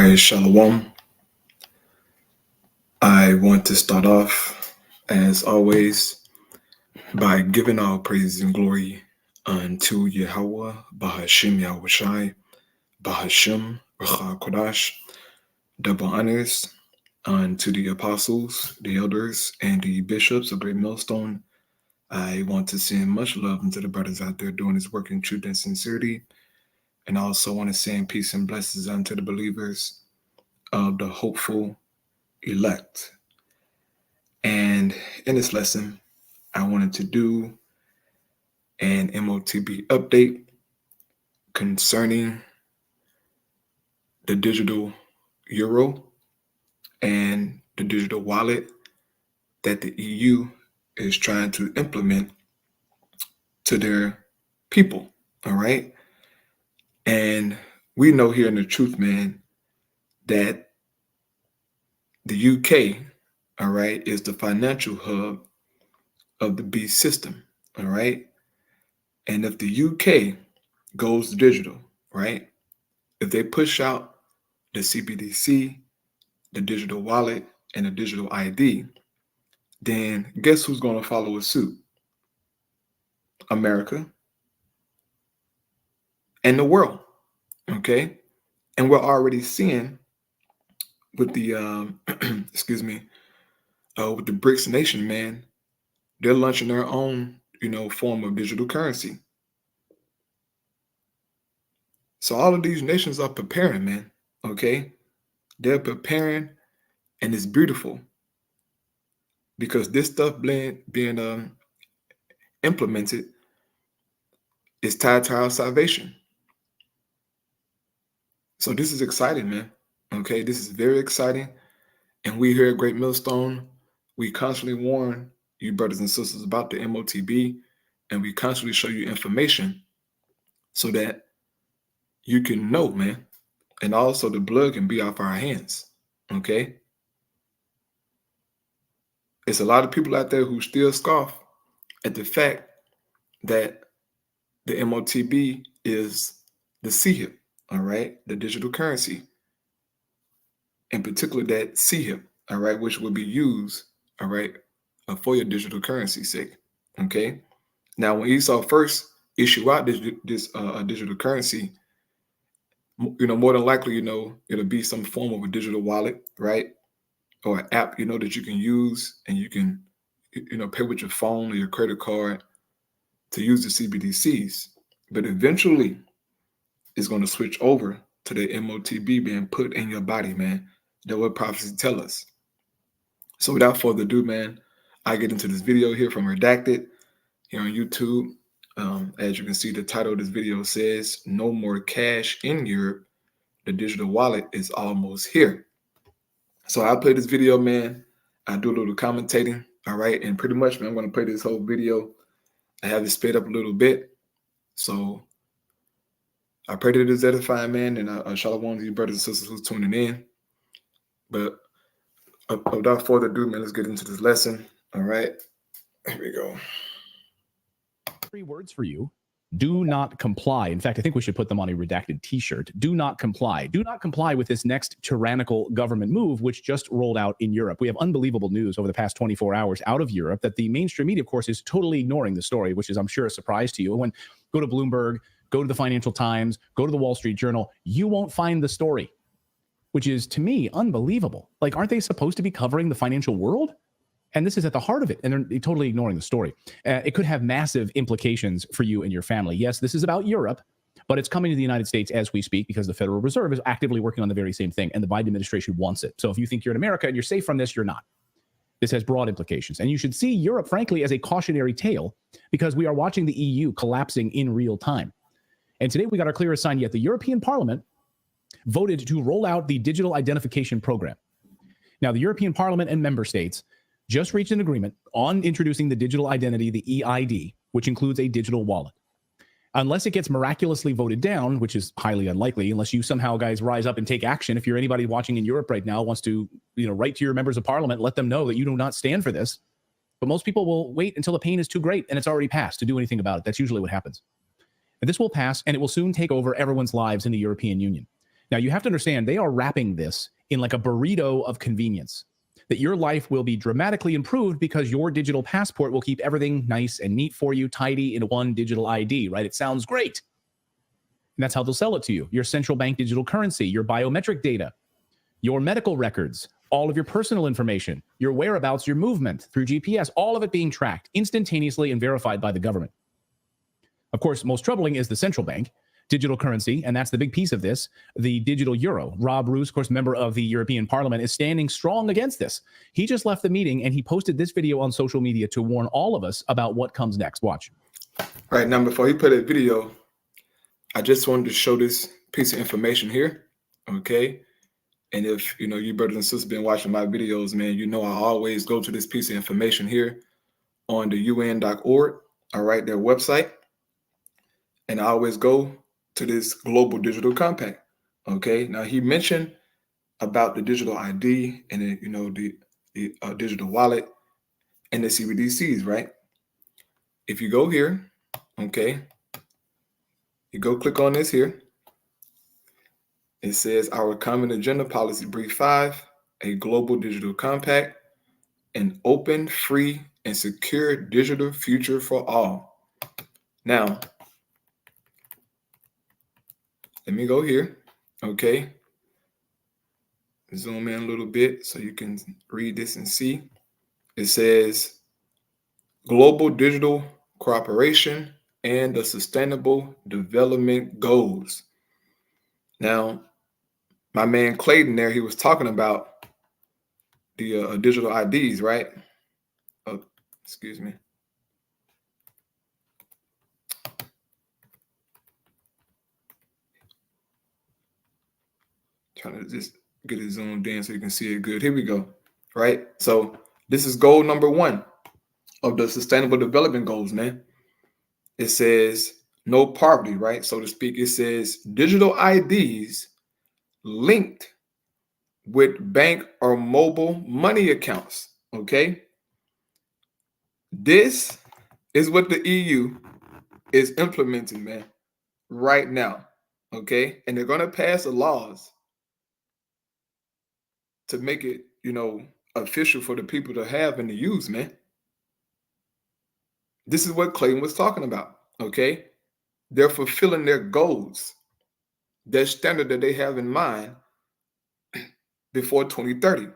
Hi, Shalom. I want to start off, as always, by giving all praise and glory unto Yahweh, Bahashim Yahushai, Bahashim Racha Kodash, double honors unto the apostles, the elders, and the bishops of Great Millstone. I want to send much love unto the brothers out there doing this work in truth and sincerity, and I also want to send peace and blessings unto the believers of the hopeful elect. And in this lesson, I wanted to do an Motb update concerning the digital euro and the digital wallet that the EU is trying to implement to their people. All right. And we know here in the truth, man, that the UK, all right, is the financial hub of the beast system. All right. And if the UK goes digital, right, if they push out the CBDC, the digital wallet, and the digital ID, then guess who's going to follow suit? America and the world. Okay. And we're already seeing with the with the BRICS nation, man, they're launching their own, form of digital currency. So all of these nations are preparing, man. Okay. They're preparing, and it's beautiful because this stuff being implemented is tied to our salvation. So this is exciting, man. Okay, this is very exciting. And we here at Great Millstone, we constantly warn you brothers and sisters about the Motb, and we constantly show you information so that you can know, man. And also the blood can be off our hands. Okay. It's a lot of people out there who still scoff at the fact that the Motb is the CHIP, all right, the digital currency. In particular, that CHIP, all right, which will be used, all right, for your digital currency sake. Okay. Now, when Esau first issue out this digital currency, more than likely, it'll be some form of a digital wallet, right, or an app, that you can use, and you can, pay with your phone or your credit card to use the CBDCs. But eventually, it's going to switch over to the Motb being put in your body, man. That's what prophecy tell us. So without further ado, man, I get into this video here from Redacted here on YouTube. As you can see, the title of this video says, "No more cash in Europe. The digital wallet is almost here." So I play this video, man. I do a little commentating, all right? And pretty much, man, I'm going to play this whole video. I have it sped up a little bit. So I pray that it is edifying, man, and shalom to you brothers and sisters who's tuning in. But without further ado, man, let's get into this lesson. All right, here we go. 3 words for you. Do not comply. In fact, I think we should put them on a redacted t-shirt. Do not comply. Do not comply with this next tyrannical government move, which just rolled out in Europe. We have unbelievable news over the past 24 hours out of Europe that the mainstream media, of course, is totally ignoring the story, which is, I'm sure, a surprise to you. Go to Bloomberg, go to the Financial Times, go to the Wall Street Journal, you won't find the story, which is, to me, unbelievable. Like, aren't they supposed to be covering the financial world? And this is at the heart of it, and they're totally ignoring the story. It could have massive implications for you and your family. Yes, this is about Europe, but it's coming to the United States as we speak because the Federal Reserve is actively working on the very same thing, and the Biden administration wants it. So if you think you're in America and you're safe from this, you're not. This has broad implications. And you should see Europe, frankly, as a cautionary tale because we are watching the EU collapsing in real time. And today we got our clearest sign yet. The European Parliament voted to roll out the digital identification program. Now, the European Parliament and member states just reached an agreement on introducing the digital identity, the EID, which includes a digital wallet. Unless it gets miraculously voted down, which is highly unlikely, unless you somehow, guys, rise up and take action. If you're anybody watching in Europe right now, wants to, write to your members of parliament, let them know that you do not stand for this. But most people will wait until the pain is too great and it's already passed to do anything about it. That's usually what happens. But this will pass, and it will soon take over everyone's lives in the European Union. Now, you have to understand, they are wrapping this in like a burrito of convenience, that your life will be dramatically improved because your digital passport will keep everything nice and neat for you, tidy in one digital ID, right? It sounds great. And that's how they'll sell it to you. Your central bank digital currency, your biometric data, your medical records, all of your personal information, your whereabouts, your movement through GPS, all of it being tracked instantaneously and verified by the government. Of course, most troubling is the central bank digital currency, and that's the big piece of this, the digital euro. Rob Roos, of course, member of the European Parliament, is standing strong against this. He just left the meeting, and he posted this video on social media to warn all of us about what comes next. Watch. Right now, before he put that video, I just wanted to show this piece of information here, okay? And if, you brothers and sisters been watching my videos, man, I always go to this piece of information here on the UN.org, all right, their website. And I always go to this Global Digital Compact, okay? Now, he mentioned about the digital ID and, the digital wallet and the CBDCs, right? If you go here, okay, you go click on this here. It says our Common Agenda Policy Brief 5, a Global Digital Compact, an open, free, and secure digital future for all. Now, let me go here, okay? Zoom in a little bit so you can read this and see. It says Global Digital Cooperation and the Sustainable Development Goals. Now, my man Clayton there, he was talking about the digital IDs, right? Oh, excuse me. Trying to just get it zoomed in so you can see it good. Here we go, right? So this is goal number 1 of the Sustainable Development Goals, man. It says no poverty, right? So to speak, it says digital IDs linked with bank or mobile money accounts, okay? This is what the EU is implementing, man, right now, okay? And they're going to pass the laws to make it, official for the people to have and to use, man. This is what Clayton was talking about, okay? They're fulfilling their goals, their standard that they have in mind before 2030.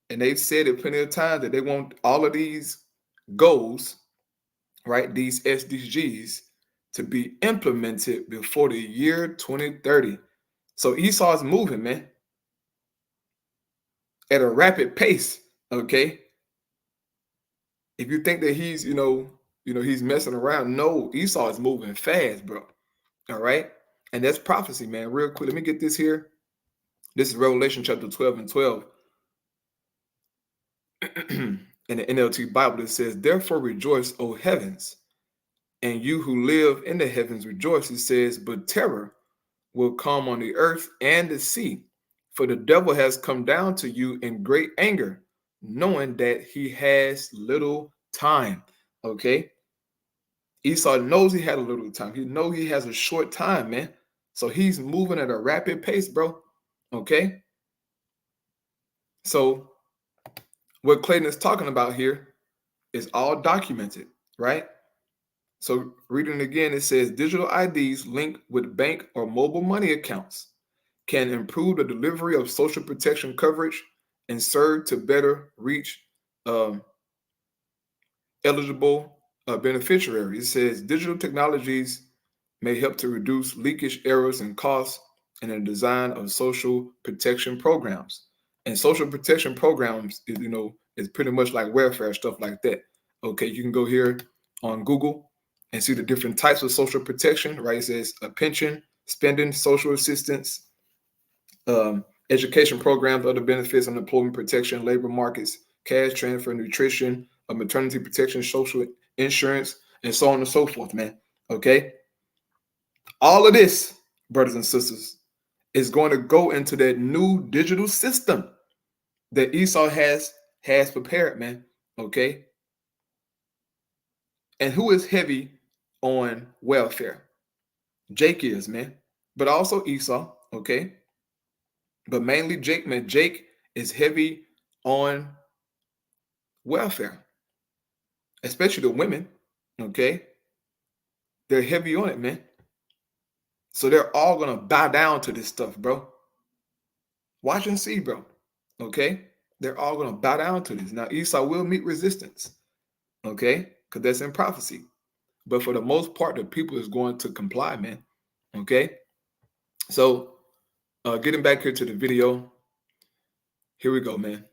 And they've said it plenty of times that they want all of these goals, right, these SDGs, to be implemented before the year 2030. So Esau's moving, man, at a rapid pace, okay? If you think that he's, he's messing around, no, Esau is moving fast, bro. All right? And that's prophecy, man. Real quick, let me get this here. This is Revelation chapter 12 and 12. In the NLT Bible, it says, therefore rejoice, O heavens, and you who live in the heavens rejoice. It says, but terror will come on the earth and the sea, for the devil has come down to you in great anger, knowing that he has little time. Okay? Esau knows he had a little time. He knows he has a short time, man. So he's moving at a rapid pace, bro. Okay? So what Clayton is talking about here is all documented, right? So reading again, it says digital IDs linked with bank or mobile money accounts can improve the delivery of social protection coverage and serve to better reach eligible beneficiaries. It says digital technologies may help to reduce leakage, errors, and costs in the design of social protection programs. And social protection programs, is pretty much like welfare, stuff like that. Okay, you can go here on Google and see the different types of social protection, right? It says a pension, spending, social assistance, education programs, other benefits, unemployment protection, labor markets, cash transfer, nutrition, maternity protection, social insurance, and so on and so forth, man. Okay? All of this, brothers and sisters, is going to go into that new digital system that Esau has prepared, man. Okay? And who is heavy on welfare? Jake is, man. but also Esau, okay? But mainly Jake, man. Jake is heavy on welfare, especially the women, okay? They're heavy on it, man. So they're all gonna bow down to this stuff, bro. Watch and see, bro. Okay? They're all gonna bow down to this. Now Esau will meet resistance, okay? Because that's in prophecy. But for the most part, the people is going to comply, man. Okay? So getting back here to the video, here we go, man.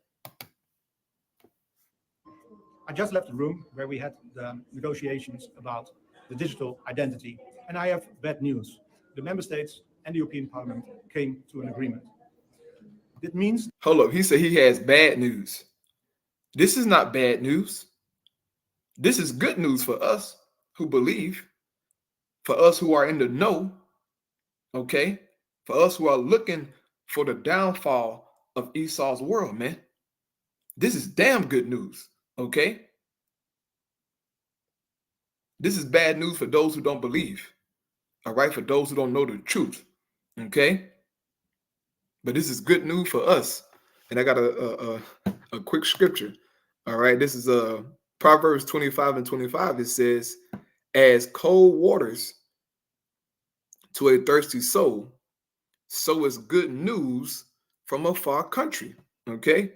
I just left the room where we had the negotiations about the digital identity, and I have bad news. The member states and the European Parliament came to an agreement. It means... Hold up. He said he has bad news. This is not bad news. This is good news for us who believe, for us who are in the know, okay? For us who are looking for the downfall of Esau's world, man. This is damn good news, okay? This is bad news for those who don't believe, all right? For those who don't know the truth, okay? But this is good news for us. And I got a quick scripture, all right? This is Proverbs 25:25. It says, as cold waters to a thirsty soul, so is good news from a far country, okay?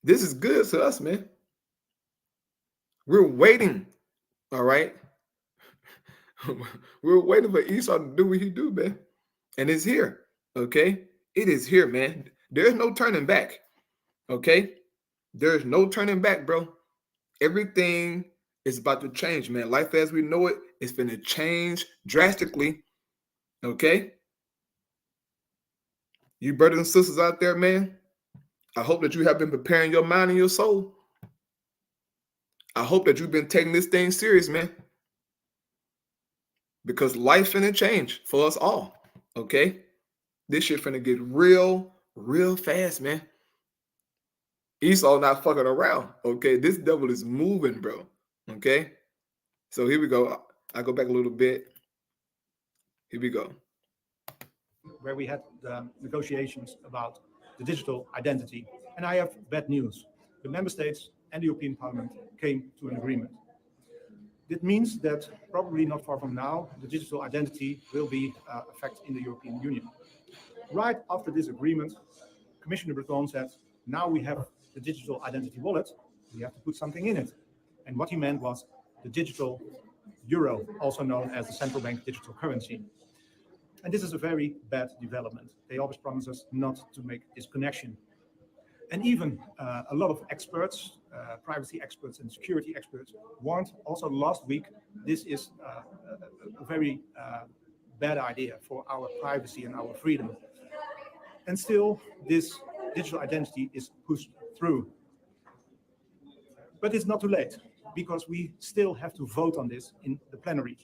This is good to us, man. We're waiting, all right? We're waiting for Esau to do what he do, man. And it's here, okay? It is here, man. There's no turning back, okay? There's no turning back, bro. Everything is about to change, man. Life as we know it is going to change drastically, okay? You brothers and sisters out there, man, I hope that you have been preparing your mind and your soul. I hope that you've been taking this thing serious, man. Because life finna change for us all, okay? This shit finna get real fast, man. Esau not fucking around, okay? This devil is moving, bro, okay? So here we go. I go back a little bit. Here we go. Where we had the negotiations about the digital identity. And I have bad news. The member states and the European Parliament came to an agreement. It means that probably not far from now, the digital identity will be effect in the European Union. Right after this agreement, Commissioner Breton said, now we have the digital identity wallet, we have to put something in it. And what he meant was the digital euro, also known as the central bank digital currency. And this is a very bad development. They always promise us not to make this connection. And even a lot of experts, privacy experts and security experts, warned also last week, this is a very bad idea for our privacy and our freedom. And still, this digital identity is pushed through. But it's not too late, because we still have to vote on this in the plenary.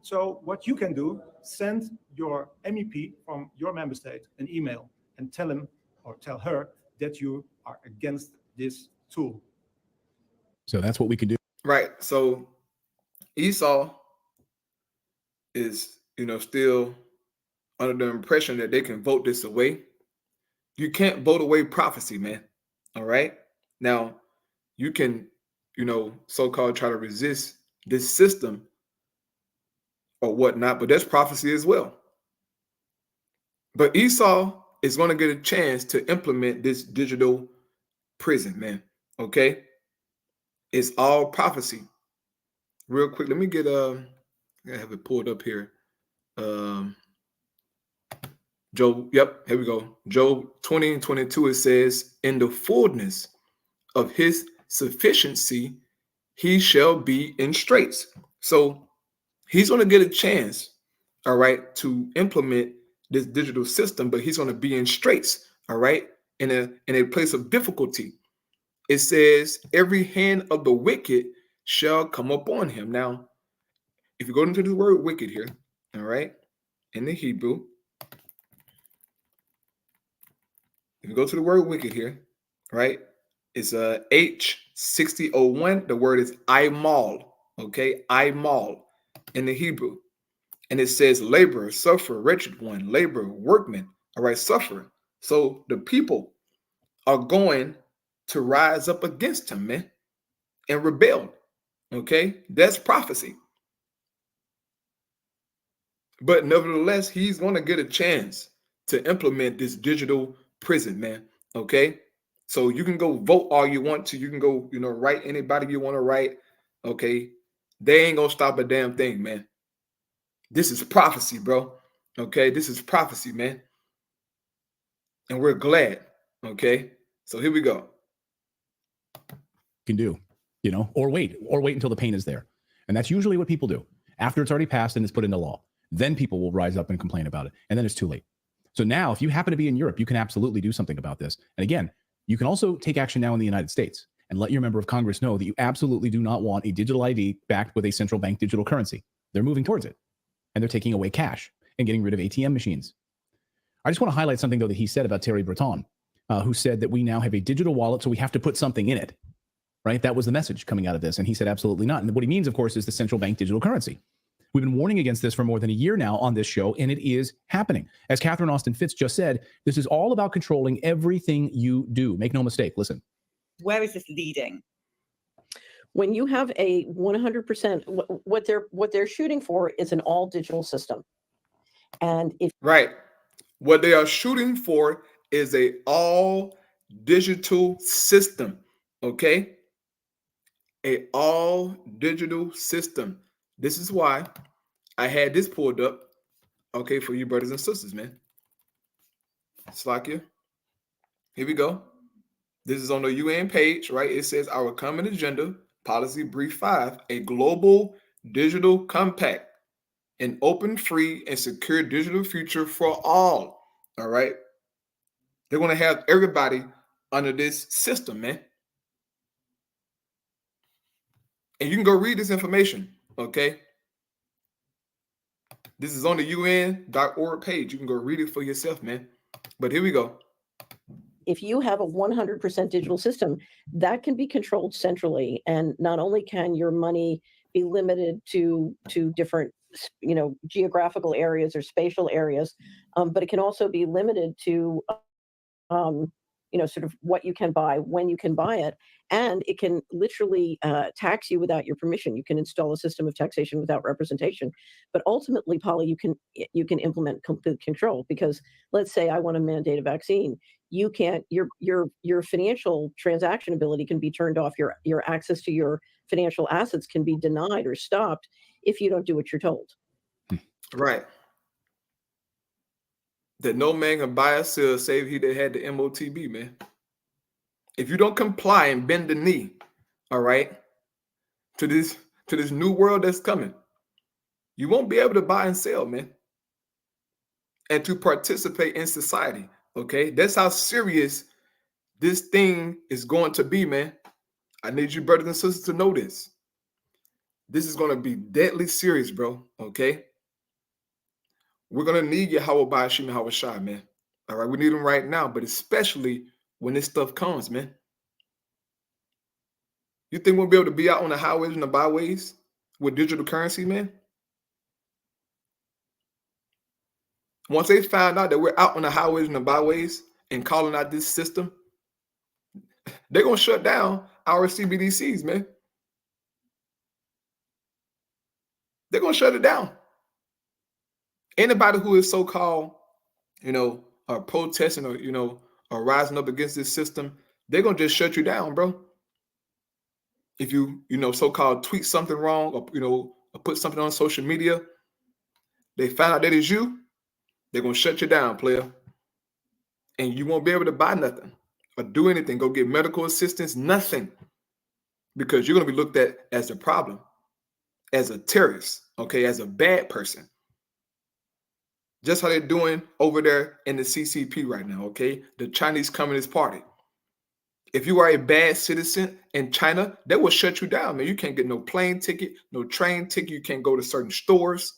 So what you can do, send your MEP from your member state an email and tell him or tell her that you are against this tool. So that's what we can do. Right. So Esau is, still under the impression that they can vote this away. You can't vote away prophecy, man. All right. Now, you can, so-called try to resist this system or whatnot, but that's prophecy as well. But Esau is going to get a chance to implement this digital prison, man. Okay. It's all prophecy. Real quick, let me get I have it pulled up here. Job, yep, here we go. Job 20:22, it says, in the fullness of his sufficiency, he shall be in straits. So he's going to get a chance, all right, to implement this digital system, but he's going to be in straits, all right, in a place of difficulty. It says, every hand of the wicked shall come upon him. Now, if you go into the word wicked here, all right, in the Hebrew, if you go to the word wicked here, right, it's H6001. The word is imal, okay, imal in the Hebrew. And it says laborer, suffer, wretched one, labor, workman, all right, suffer. So the people are going to rise up against him, man, and rebel. Okay, that's prophecy. But nevertheless, he's going to get a chance to implement this digital prison, man. Okay, so you can go vote all you want to. You can go, write anybody you want to write. Okay, they ain't gonna stop a damn thing, man. This is prophecy, bro. Okay, this is prophecy, man. And we're glad. Okay, so here we go. Can do, or wait until the pain is there. And that's usually what people do. After it's already passed and it's put into law, then people will rise up and complain about it. And then it's too late. So now, if you happen to be in Europe, you can absolutely do something about this. And again, you can also take action now in the United States and let your member of Congress know that you absolutely do not want a digital ID backed with a central bank digital currency. They're moving towards it. And they're taking away cash and getting rid of ATM machines. I just want to highlight something, though, that he said about Thierry Breton, who said that we now have a digital wallet, so we have to put something in it. Right? That was the message coming out of this. And he said, absolutely not. And what he means, of course, is the central bank digital currency. We've been warning against this for more than a year now on this show, and it is happening. As Catherine Austin Fitz just said, this is all about controlling everything you do. Make no mistake. Listen. Where is this leading? When you have a 100%, what they're shooting for is an all digital system. And if right, what they are shooting for is a all digital system. Okay. A all digital system. This is why I had this pulled up, okay, for you brothers and sisters, man. Slakia. Here we go. This is on the UN page, right? It says our common agenda, policy brief 5, a global digital compact, an open, free, and secure digital future for all. All right. They're going to have everybody under this system, man. And you can go read this information, okay? This is on the UN.org page. You can go read it for yourself, man. But here we go. If you have a 100% digital system, that can be controlled centrally. And not only can your money be limited to different, geographical areas or spatial areas, but it can also be limited to, sort of what you can buy, when you can buy it. And it can literally tax you without your permission. You can install a system of taxation without representation. But ultimately, Polly, you can implement complete control, because let's say I want to mandate a vaccine. You can't, your financial transaction ability can be turned off. Your access to your financial assets can be denied or stopped if you don't do what you're told. Right. That no man can buy or sell save he that had the Motb, man. If you don't comply and bend the knee, all right, to this new world that's coming, you won't be able to buy and sell, man, and to participate in society. Okay, that's how serious this thing is going to be, man. I need you brothers and sisters to know this. This is going to be deadly serious, bro. Okay, we're going to need Yahweh by Hashem Yahweh Shai, man. All right, we need them right now, but especially when this stuff comes, man. You think we'll be able to be out on the highways and the byways with digital currency, man? Once they find out that we're out on the highways and the byways and calling out this system, they're going to shut down our CBDCs, man. They're going to shut it down. Anybody who is so-called, protesting or, or rising up against this system, they're going to just shut you down, bro. If you, so-called tweet something wrong or, or put something on social media, they find out that it's you, they're going to shut you down, player. And you won't be able to buy nothing or do anything, go get medical assistance, nothing. Because you're going to be looked at as a problem, as a terrorist, okay, as a bad person. Just how they're doing over there in the CCP right now, okay? The Chinese Communist Party. If you are a bad citizen in China, they will shut you down, man. You can't get no plane ticket, no train ticket. You can't go to certain stores.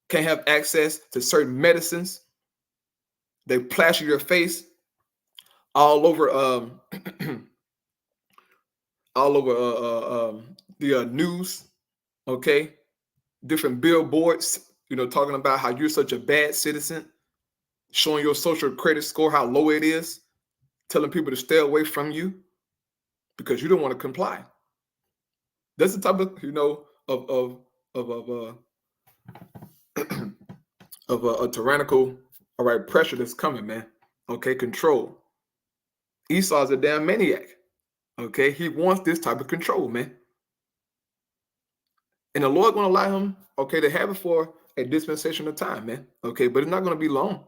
Can't have access to certain medicines. They plaster your face all over the news, okay? different billboards, talking about how you're such a bad citizen, showing your social credit score, how low it is, telling people to stay away from you because you don't want to comply. That's the type of, of a tyrannical, all right, pressure that's coming, man. Okay, control. Esau's a damn maniac. Okay, he wants this type of control, man. And the Lord going to allow him, okay, to have it for a dispensation of time, man. Okay, but it's not going to be long.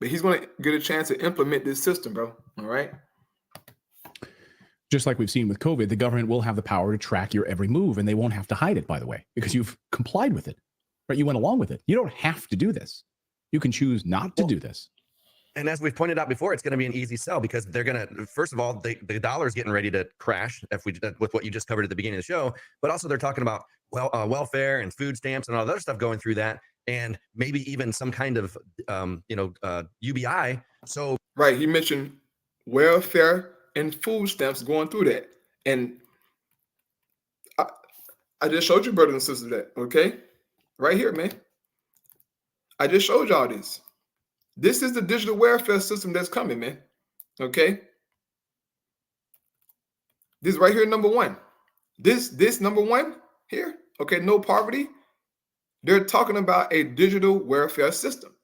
But he's going to get a chance to implement this system, bro. All right. Just like we've seen with COVID, the government will have the power to track your every move, and they won't have to hide it, by the way, because you've complied with it, right? You went along with it. You don't have to do this. You can choose not to do this. And as we've pointed out before, it's going to be an easy sell because they're going to, first of all, the dollar's getting ready to crash with what you just covered at the beginning of the show. But also they're talking about welfare and food stamps and all the other stuff going through that, and maybe even some kind of UBI. So right, he mentioned welfare and food stamps going through that, and I just showed you, brothers and sisters, that, okay, right here, man. I just showed y'all this. This is the digital welfare system that's coming, man. Okay. This right here, number one. This number one here, okay, no poverty. They're talking about a digital welfare system.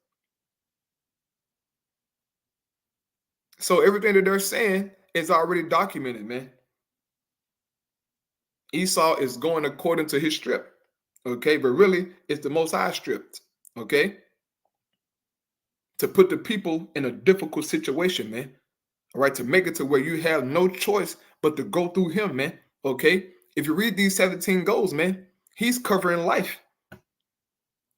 So everything that they're saying is already documented, man. Esau is going according to his strip, okay, but really it's the Most High stripped, okay, to put the people in a difficult situation, man. All right, to make it to where you have no choice but to go through him, man. Okay, if you read these 17 goals, man, he's covering life.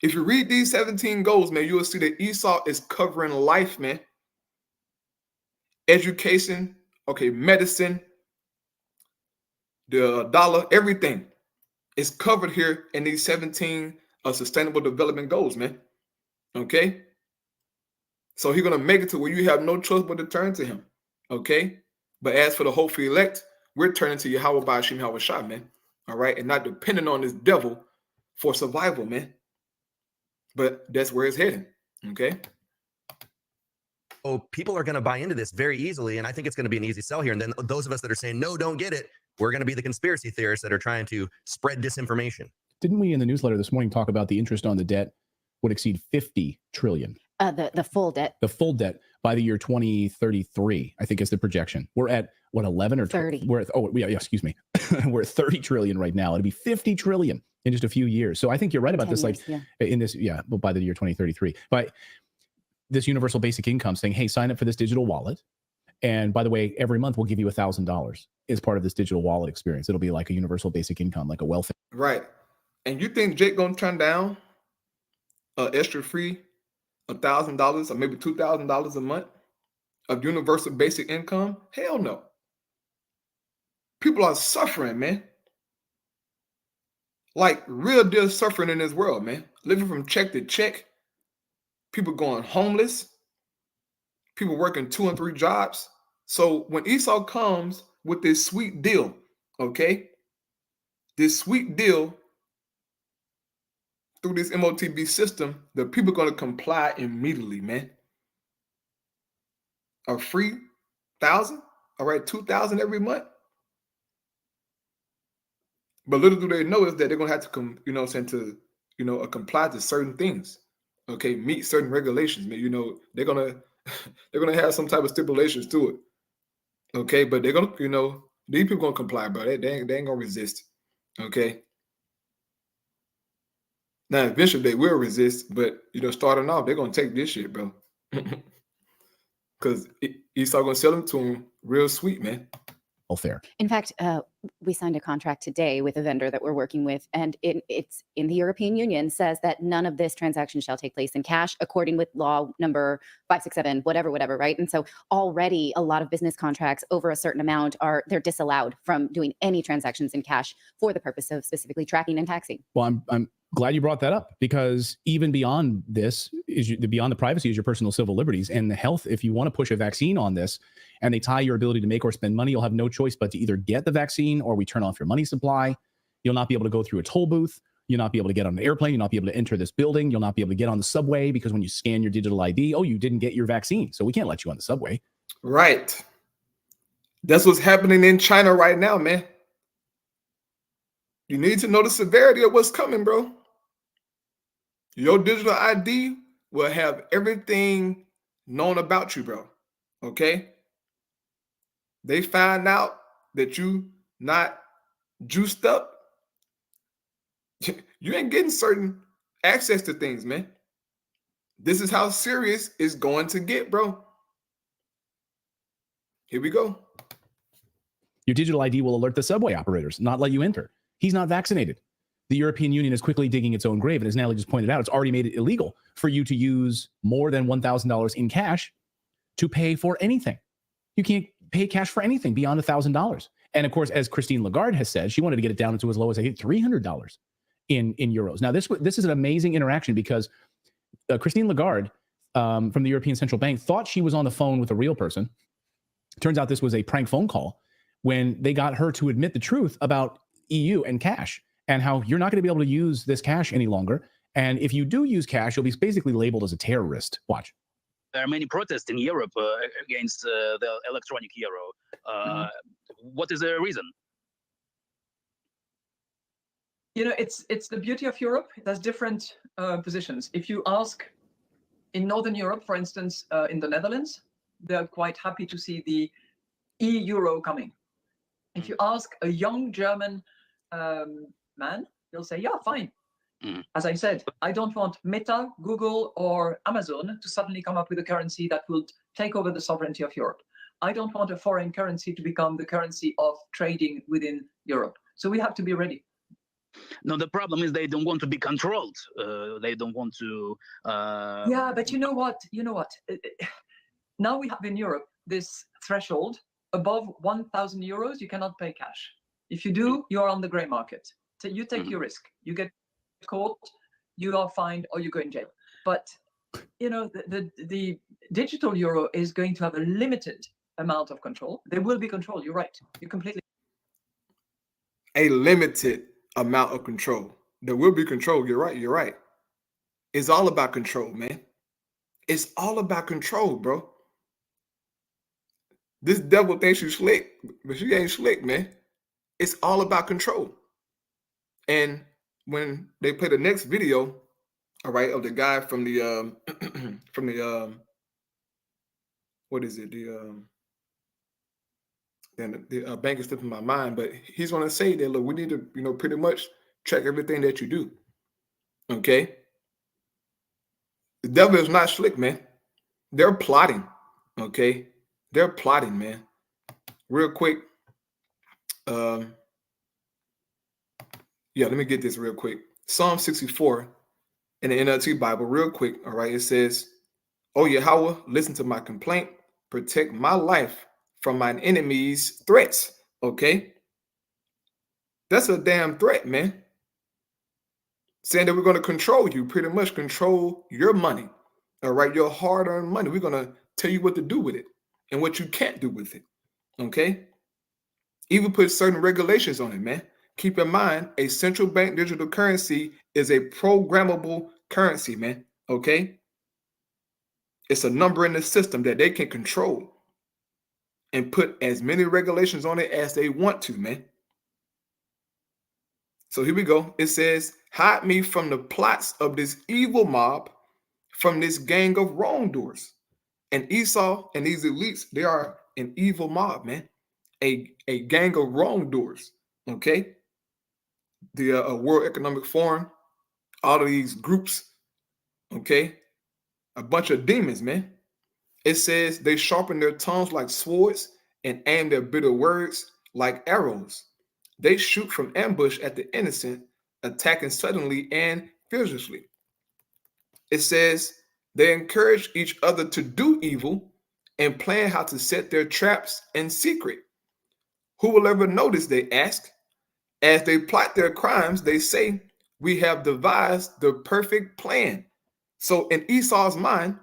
If you read these 17 goals, man, you will see that Esau is covering life, man. Education, okay, medicine, the dollar, everything is covered here in these 17 sustainable development goals, man. Okay. So he's going to make it to where you have no choice but to turn to him. Okay. But as for the hopefully elect, we're turning to Yahweh by Hashem Yahweh Shah, man. All right. And not depending on this devil for survival, man. But that's where it's heading. Okay. Oh, people are going to buy into this very easily. And I think it's going to be an easy sell here. And then those of us that are saying, no, don't get it, we're going to be the conspiracy theorists that are trying to spread disinformation. Didn't we in the newsletter this morning talk about the interest on the debt would exceed 50 trillion? The full debt. The full debt by the year 2033, I think is the projection. We're at what, 11 or 30? We're at, excuse me. We're at 30 trillion right now. It'll be 50 trillion in just a few years. So I think you're right about this. Years, well, by the year 2033, by this universal basic income saying, hey, sign up for this digital wallet. And by the way, every month we'll give you $1,000 as part of this digital wallet experience. It'll be like a universal basic income, like a welfare. Right. And you think Jake gonna turn down extra free $1,000 or maybe $2,000 a month of universal basic income? Hell no. People are suffering, man. Like real deal suffering in this world, man. Living from check to check. People going homeless. People working 2 and 3 jobs. So when Esau comes with this sweet deal, okay, this sweet deal through this Motb system, the people are going to comply immediately, man. A free 1,000, all right, 2,000 every month. But little do they know is that they're going to have to comply to certain things. Okay, meet certain regulations, man. They're gonna have some type of stipulations to it. Okay, but they're gonna, these people gonna comply, bro. They ain't gonna resist. Okay. Now eventually they will resist, but starting off, they're gonna take this shit, bro. Because Esau gonna sell them to them real sweet, man. Fair. In fact, we signed a contract today with a vendor that we're working with, and it's in the European Union says that none of this transaction shall take place in cash, according with law number 567, whatever, right? And so already a lot of business contracts over a certain amount they're disallowed from doing any transactions in cash for the purpose of specifically tracking and taxing. Well, I'm glad you brought that up, because even beyond this beyond the privacy is your personal civil liberties and the health. If you want to push a vaccine on this and they tie your ability to make or spend money, you'll have no choice but to either get the vaccine or we turn off your money supply. You'll not be able to go through a toll booth. You'll not be able to get on an airplane. You'll not be able to enter this building. You'll not be able to get on the subway because when you scan your digital ID, oh, you didn't get your vaccine. So we can't let you on the subway. Right. That's what's happening in China right now, man. You need to know the severity of what's coming, bro. Your digital ID will have everything known about you, bro. Okay? They find out that you not juiced up, you ain't getting certain access to things, man. This is how serious it's going to get, bro. Here we go. Your digital ID will alert the subway operators, not let you enter. He's not vaccinated. The European Union is quickly digging its own grave. And as Natalie just pointed out, it's already made it illegal for you to use more than $1,000 in cash to pay for anything. You can't pay cash for anything beyond $1,000. And of course, as Christine Lagarde has said, she wanted to get it down to as low as I think $300 in euros. Now, this is an amazing interaction because Christine Lagarde from the European Central Bank thought she was on the phone with a real person. Turns out this was a prank phone call when they got her to admit the truth about EU and cash and how you're not going to be able to use this cash any longer. And if you do use cash, you'll be basically labeled as a terrorist. Watch. There are many protests in Europe against the electronic euro. What is the reason? You know, it's the beauty of Europe. It has different positions. If you ask in Northern Europe, for instance, in the Netherlands, they're quite happy to see the e-euro coming. If you ask a young German man, he'll say, yeah, fine. As I said, I don't want Meta, Google, or Amazon to suddenly come up with a currency that will take over the sovereignty of Europe. I don't want a foreign currency to become the currency of trading within Europe. So we have to be ready. No, the problem is they don't want to be controlled. They don't want to. Yeah, but you know what? Now we have in Europe this threshold above 1,000 euros. You cannot pay cash. If you do, you're on the gray market. So you take your risk. You get caught, you are fined, or you go in jail. But you know, the digital euro is going to have a limited amount of control. There will be control. You're right. You completely. A limited amount of control. There will be control. You're right. You're right. It's all about control, man. It's all about control, bro. This devil thinks she's slick, but she ain't slick, man. It's all about control. And when they play the next video, all right, of the guy from the what is it? The bank is slipping my mind, but he's going to say that, look, we need to, pretty much track everything that you do. Okay. The devil is not slick, man. They're plotting. Okay. They're plotting, man. Real quick. Yeah, let me get this real quick. Psalm 64 in the NLT Bible, real quick. All right. It says, "Oh, Yahweh, listen to my complaint. Protect my life from mine enemies' threats." Okay. That's a damn threat, man. Saying that we're going to control you, pretty much control your money. All right. Your hard-earned money. We're going to tell you what to do with it and what you can't do with it. Okay. Even put certain regulations on it, man. Keep in mind, a central bank digital currency is a programmable currency, man. Okay. It's a number in the system that they can control and put as many regulations on it as they want to, man. So here we go. It says, "Hide me from the plots of this evil mob, from this gang of wrongdoers." And Esau and these elites, they are an evil mob, man. A gang of wrongdoers. Okay. The World Economic Forum, all of these groups, okay, a bunch of demons, man. It says they sharpen their tongues like swords and aim their bitter words like arrows. They shoot from ambush at the innocent, attacking suddenly and fiercely. It says they encourage each other to do evil and plan how to set their traps in secret. Who will ever notice, they ask. As they plot their crimes, they say, "We have devised the perfect plan." So in Esau's mind,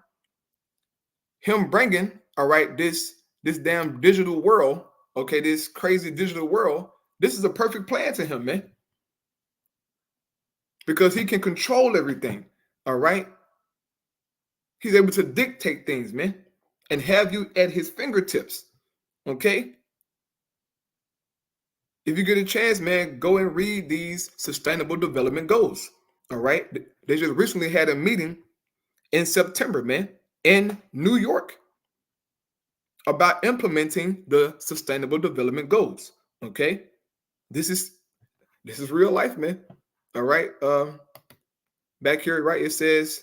him bringing, all right, this damn digital world, okay, this crazy digital world, this is a perfect plan to him, man. because he can control everything. All right. He's able to dictate things, man, and have you at his fingertips. Okay. If you get a chance, man, go and read these sustainable development goals. All right. They just recently had a meeting in September, man, in New York about implementing the sustainable development goals. Okay. This is real life, man. All right. Back here, right, it says,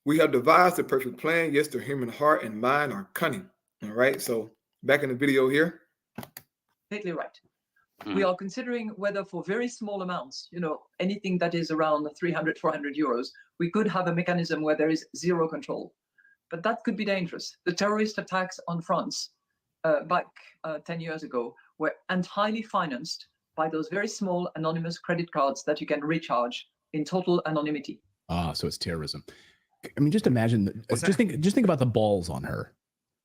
we have devised the perfect plan. Yes, the human heart and mind are cunning. All right. So back in the video here. Completely right. We are considering whether for very small amounts, anything that is around 300, 400 euros, we could have a mechanism where there is zero control. But that could be dangerous. The terrorist attacks on France back 10 years ago were entirely financed by those very small anonymous credit cards that you can recharge in total anonymity. Ah, so it's terrorism. I mean, just imagine. Just think about the balls on her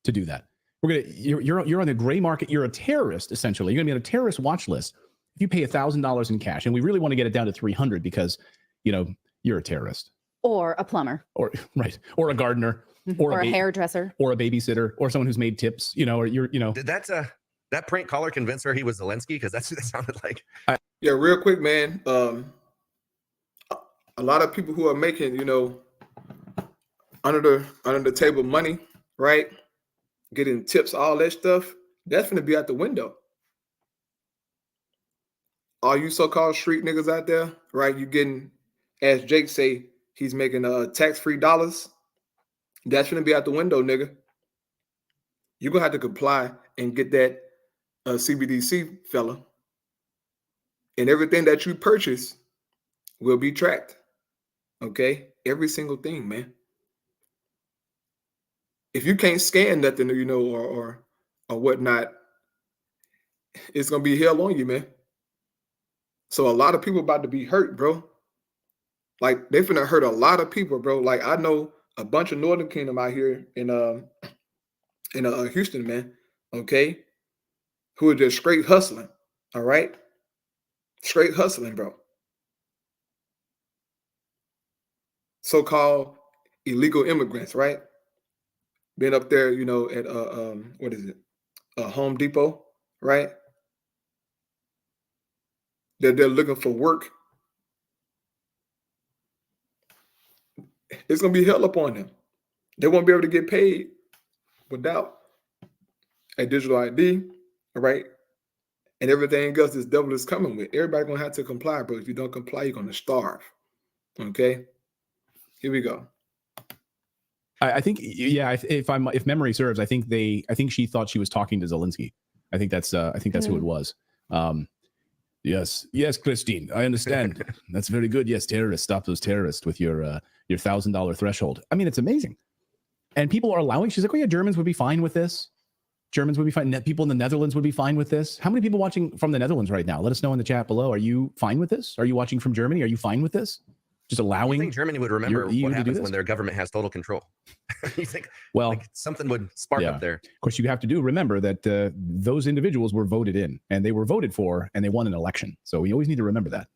to do that. You're on the gray market. You're a terrorist, essentially. You're gonna be on a terrorist watch list if you pay $1,000 in cash, and we really want to get it down to 300 because you're a terrorist, or a plumber, or a gardener, or a hairdresser, or a babysitter, or someone who's made tips. Did that prank caller convince her he was Zelensky? Because that's what it sounded like. Yeah, real quick, man. A lot of people who are making under the table money, right? Getting tips, all that stuff, that's gonna be out the window. All you so-called street niggas out there, right? You getting, as Jake say, he's making tax-free dollars. That's gonna be out the window, nigga. You're gonna have to comply and get that CBDC, fella. And everything that you purchase will be tracked. Okay? Every single thing, man. If you can't scan nothing, or whatnot, it's gonna be hell on you, man. So a lot of people about to be hurt, bro. Like, they finna hurt a lot of people, bro. Like, I know a bunch of Northern Kingdom out here in Houston, man. Okay, who are just straight hustling. All right, straight hustling, bro. So-called illegal immigrants, right? Been up there, at what is it? Home Depot, right? They're looking for work. It's gonna be hell upon them. They won't be able to get paid without a digital ID, all right? And everything else this devil is coming with. Everybody gonna have to comply, bro. If you don't comply, you're gonna starve. Okay, here we go. I think, yeah. If memory serves, I think she thought she was talking to Zelensky. I think that's who it was. Yes, Christine, I understand. That's very good. Yes, terrorists, stop those terrorists with your $1,000 threshold. I mean, it's amazing. And people are allowing. She's like, oh yeah, Germans would be fine with this. Germans would be fine. People in the Netherlands would be fine with this. How many people watching from the Netherlands right now? Let us know in the chat below. Are you fine with this? Are you watching from Germany? Are you fine with this? Just allowing. You think Germany would remember what happens when their government has total control? You think, something would spark up there? Of course, you have to remember that those individuals were voted in, and they were voted for, and they won an election. So we always need to remember that.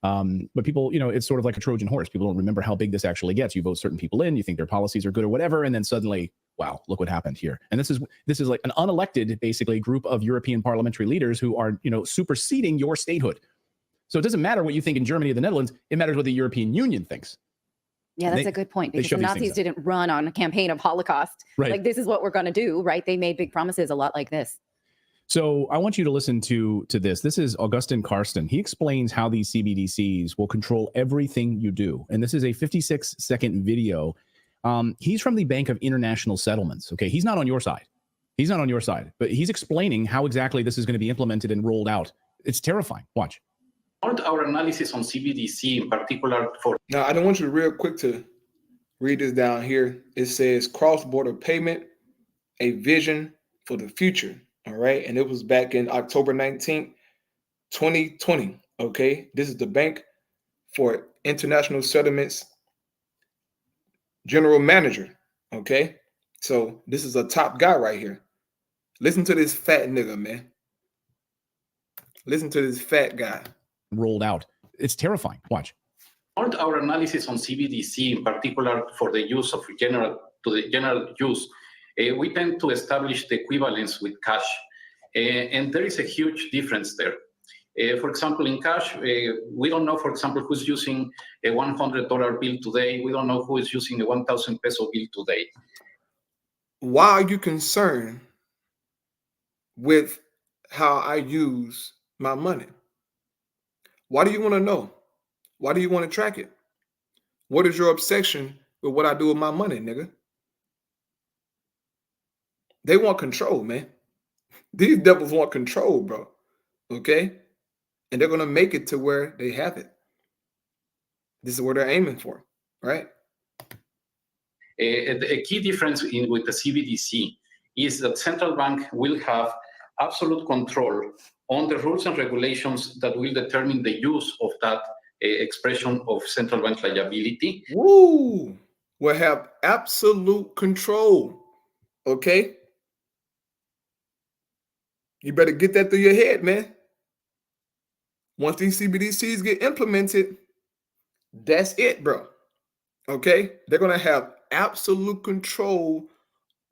But people, it's sort of like a Trojan horse. People don't remember how big this actually gets. You vote certain people in, you think their policies are good or whatever, and then suddenly, wow, look what happened here. And this is like an unelected, basically, group of European parliamentary leaders who are, superseding your statehood. So it doesn't matter what you think in Germany or the Netherlands. It matters what the European Union thinks. Yeah, that's a good point, because the Nazis didn't run on a campaign of Holocaust. Right. Like, this is what we're going to do, right? They made big promises a lot like this. So I want you to listen to this. This is Augustin Karsten. He explains how these CBDCs will control everything you do. And this is a 56-second video. He's from the Bank of International Settlements. Okay, he's not on your side. He's not on your side, but he's explaining how exactly this is going to be implemented and rolled out. It's terrifying. Watch. Our analysis on CBDC in particular for... Now, I don't want you real quick to read this down here. It says cross-border payment, a vision for the future. All right. And it was back in October 19th, 2020. Okay. This is the Bank for International Settlements General Manager. Okay. So this is a top guy right here. Listen to this fat nigga, man. Listen to this fat guy. Rolled out. It's terrifying. Watch. our analysis on CBDC, in particular for the use of general use, we tend to establish the equivalence with cash, and there is a huge difference there. For example, in cash, we don't know, for example, who's using a $100 bill today. We don't know who is using a 1,000 peso bill today. Why are you concerned with how I use my money? Why do you want to know? Why do you want to track it? What is your obsession with what I do with my money, nigga? They want control, man. These devils want control, bro. Okay? And they're going to make it to where they have it. This is what they're aiming for, right? A key difference with the CBDC is that central bank will have absolute control on the rules and regulations that will determine the use of that expression of central bank liability. Woo! Will have absolute control. Okay? You better get that through your head, man. Once these CBDCs get implemented, that's it, bro. Okay? They're going to have absolute control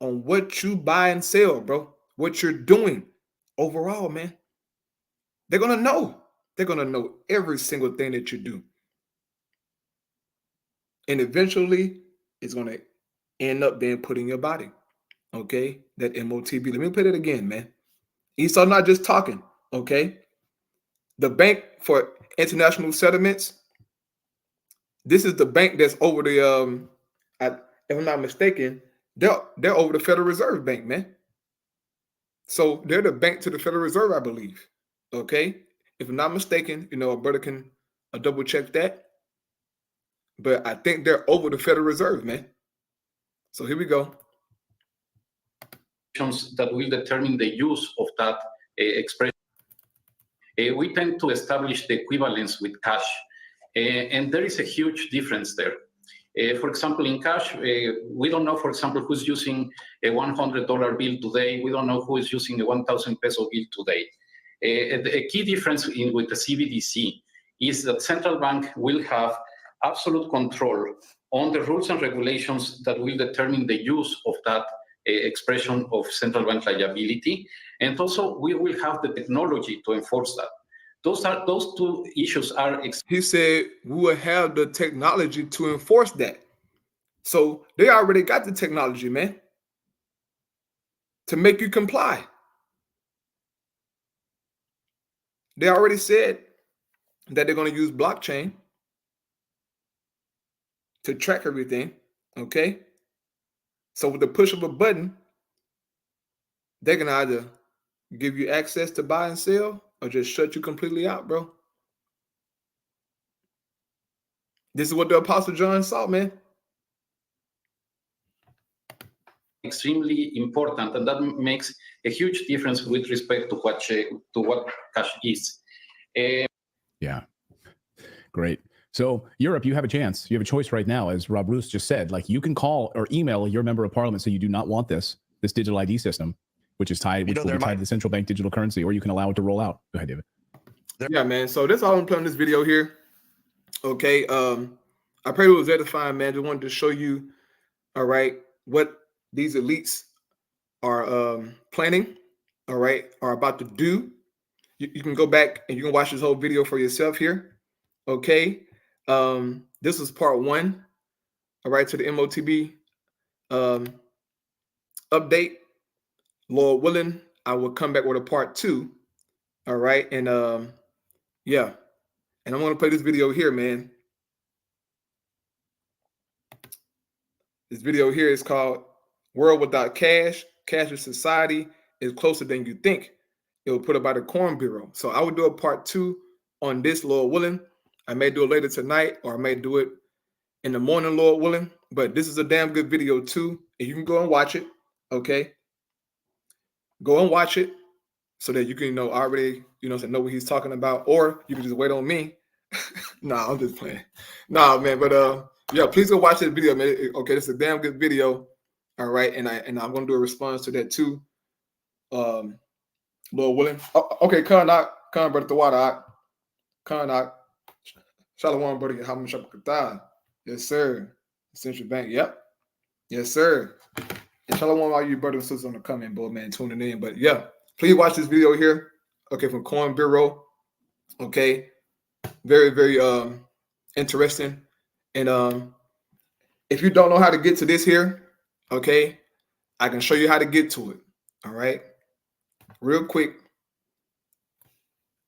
on what you buy and sell, bro. What you're doing overall, man. They're going to know. They're going to know every single thing that you do. And eventually, it's going to end up being put in your body. Okay? That Motb. Let me put it again, man. Esau not just talking, okay? The Bank for International Settlements, this is the bank that's over the, if I'm not mistaken, they're over the Federal Reserve Bank, man. So they're the bank to the Federal Reserve, I believe, okay? If I'm not mistaken, you know, a brother can double check that. But I think they're over the Federal Reserve, man. So here we go. That will determine the use of that expression. We tend to establish the equivalence with cash, and there is a huge difference there. For example, in cash, we don't know, for example, who's using a $100 bill today. We don't know who is using a 1,000 peso bill today. A key difference with the CBDC is that central bank will have absolute control on the rules and regulations that will determine the use of that expression of central bank liability, and also we will have the technology to enforce that. Those two issues are. He said we will have the technology to enforce that. So they already got the technology, man, to make you comply. They already said that they're going to use blockchain to track everything, okay? So with the push of a button, they can either give you access to buy and sell or just shut you completely out, bro. This is what the Apostle John saw, man. Extremely important, and that makes a huge difference with respect to what cash is. Yeah, great. So Europe, you have a chance. You have a choice right now, as Rob Roos just said. Like, you can call or email your member of parliament so you do not want this digital ID system, which is tied, which will be tied to the central bank digital currency, or you can allow it to roll out. Go ahead, David. Yeah, man. So that's all I'm putting in this video here. Okay. I pray it was edifying, man. Just wanted to show you, all right, what these elites are planning, all right, are about to do. You can go back and you can watch this whole video for yourself here. Okay. This is part 1, all right, to the Motb update. Lord willing, I will come back with a part 2. All right. And yeah. And I'm going to play this video here, man. This video here is called World Without Cash. Cashless Society is closer than you think. It was put up by the Corn Bureau. So I will do a part 2 on this, Lord willing. I may do it later tonight, or I may do it in the morning, Lord willing. But this is a damn good video too. And you can go and watch it. Okay. Go and watch it so that you can already, know what he's talking about. Or you can just wait on me. Nah, I'm just playing. Nah, man. But yeah, please go watch this video, man. Okay, this is a damn good video. All right. And I'm gonna do a response to that too. Lord willing. Oh, okay, Khan, brother, the water. Khan, Shalom, brother. How much up? Yes, sir. Central Bank. Yep. Yes, sir. And shalom, all you brothers and sisters on the comment board, man, tuning in. But yeah, please watch this video here. Okay, from Coin Bureau. Okay, very, very interesting. And if you don't know how to get to this here, okay, I can show you how to get to it. All right, real quick.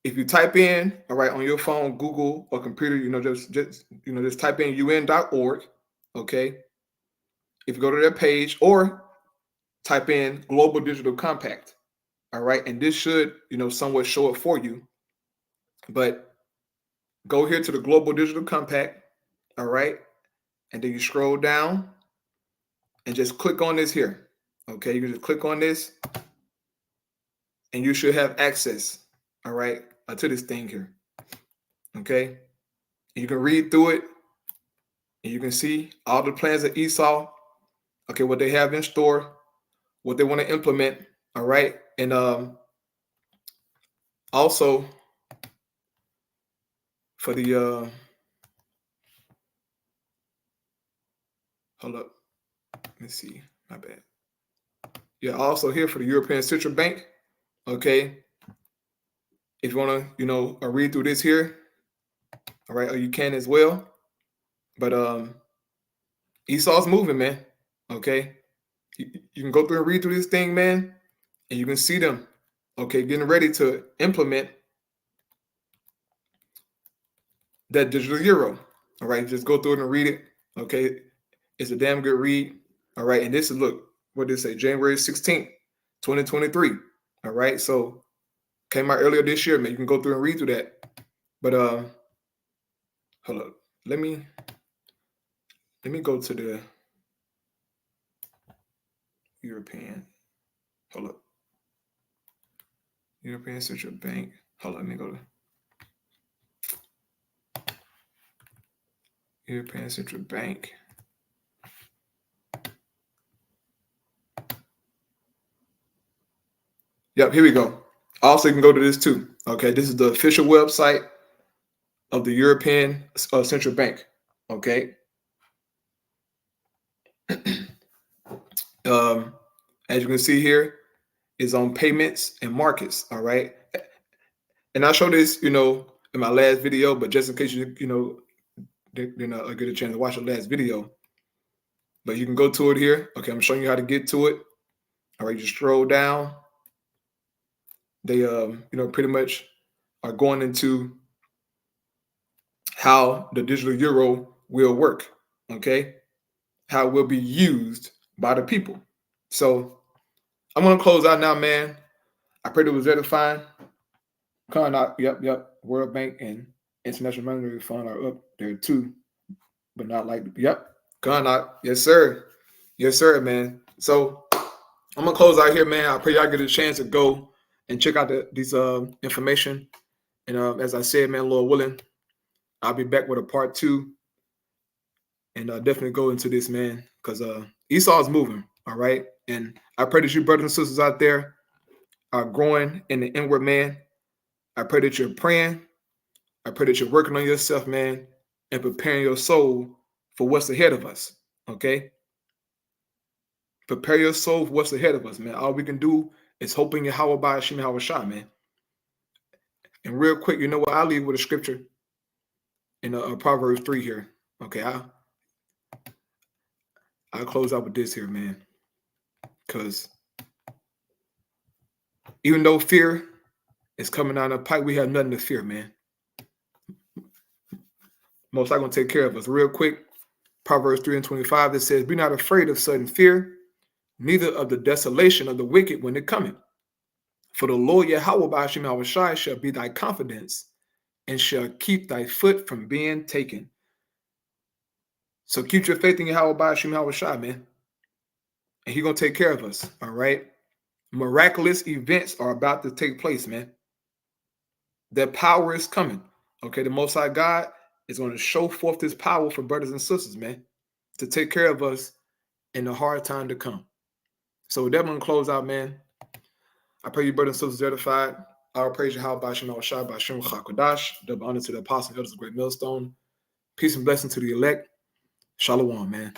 If you type in, all right, on your phone, Google or computer, just type in un.org. Okay. If you go to their page or type in Global Digital Compact. All right, and this should, somewhat show it for you. But go here to the Global Digital Compact. All right, and then you scroll down and just click on this here. Okay, you can just click on this and you should have access, all right, to this thing here. Okay, and you can read through it and you can see all the plans of Esau, okay, what they have in store, what they want to implement, all right, and also for the hold up, let's see, my bad. Yeah, also here for the European Central Bank. Okay, if you want to, read through this here, all right, or you can as well. But Esau's moving, man. Okay, you can go through and read through this thing, man, and you can see them, okay, getting ready to implement that digital euro. All right, just go through it and read it. Okay, it's a damn good read. All right, and this is, look, what did it say? January 16th, 2023. All right, so came out earlier this year, man. You can go through and read through that. But hold up. Let me go to the European. Hold up. European Central Bank. Hold on, let me go to European Central Bank. Yep, here we go. Also, you can go to this too. Okay, this is the official website of the European Central Bank. Okay. As you can see here, is on payments and markets. All right. And I showed this, in my last video, but just in case you didn't get a chance to watch the last video, but you can go to it here. Okay, I'm showing you how to get to it. All right, you scroll down. They, pretty much are going into how the digital euro will work. Okay, how it will be used by the people. So I'm gonna close out now, man. I pray it was edifying. Yep. World Bank and International Monetary Fund are up there too, but not like, yes, sir. Yes, sir, man. So I'm gonna close out here, man. I pray y'all get a chance to go and check out these information. And as I said, man, Lord willing, I'll be back with a part 2. And definitely go into this, man, because Esau's moving, all right? And I pray that you brothers and sisters out there are growing in the inward man. I pray that you're praying. I pray that you're working on yourself, man, and preparing your soul for what's ahead of us, okay? Prepare your soul for what's ahead of us, man. All we can do is hope in Yahweh by Hashem Yahweh Shah, man. And real quick, you know what? I'll leave with a scripture in Proverbs 3 here. Okay, I'll close out with this here, man. Because even though fear is coming down the pipe, we have nothing to fear, man. Most likely going to take care of us. Real quick, Proverbs 3:25, it says, be not afraid of sudden fear, neither of the desolation of the wicked when it cometh. For the Lord Yahweh by Hashem Yahweh Shai shall be thy confidence and shall keep thy foot from being taken. So keep your faith in Yahweh by Hashem Yahweh Shai, man. And he's going to take care of us, all right? Miraculous events are about to take place, man. Their power is coming, okay? The Most High God is going to show forth this power for brothers and sisters, man, to take care of us in the hard time to come. So with that, I'm going to close out, man. I pray you brothers and sisters edified. I'll praise you how by Shem Shai, by Shem Chakodash, double honor to the apostle, elders of Great Millstone. Peace and blessing to the elect. Shalom, man.